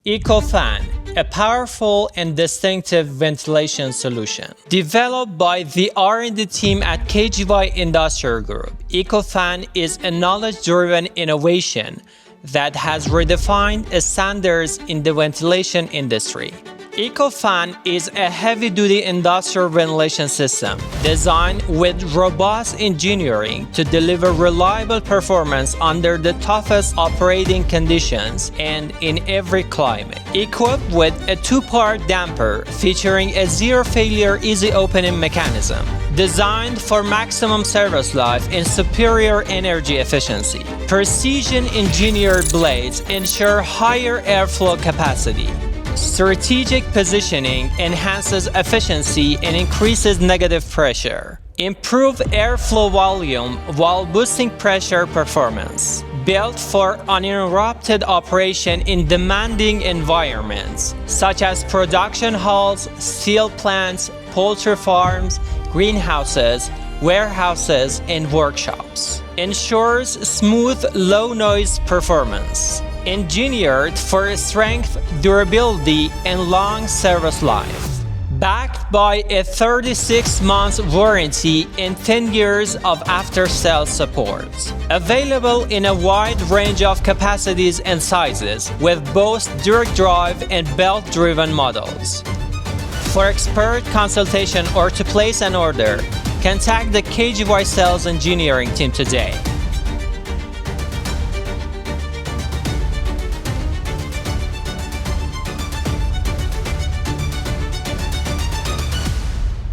ECOFAN, a powerful and distinctive ventilation solution. Developed by the R&D team at KGY Industrial Group, ECOFAN is a knowledge-driven innovation that has redefined standards in the ventilation industry. ECOFAN is a heavy-duty industrial ventilation system designed with robust engineering to deliver reliable performance under the toughest operating conditions and in every climate. Equipped with a two-part damper featuring a zero-failure easy opening mechanism, designed for maximum service life and superior energy efficiency. Precision-engineered blades ensure higher airflow capacity. Strategic positioning enhances efficiency and increases negative pressure. Improve airflow volume while boosting pressure performance. Built for uninterrupted operation in demanding environments, such as production halls, steel plants, poultry farms, greenhouses, warehouses, and workshops. Ensures smooth, low-noise performance. Engineered for strength, durability, and long service life. Backed by a 36-month warranty and 10 years of after-sales support. Available in a wide range of capacities and sizes, with both direct drive and belt-driven models. For expert consultation or to place an order, contact the KGY Sales Engineering team today.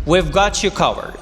We've got you covered.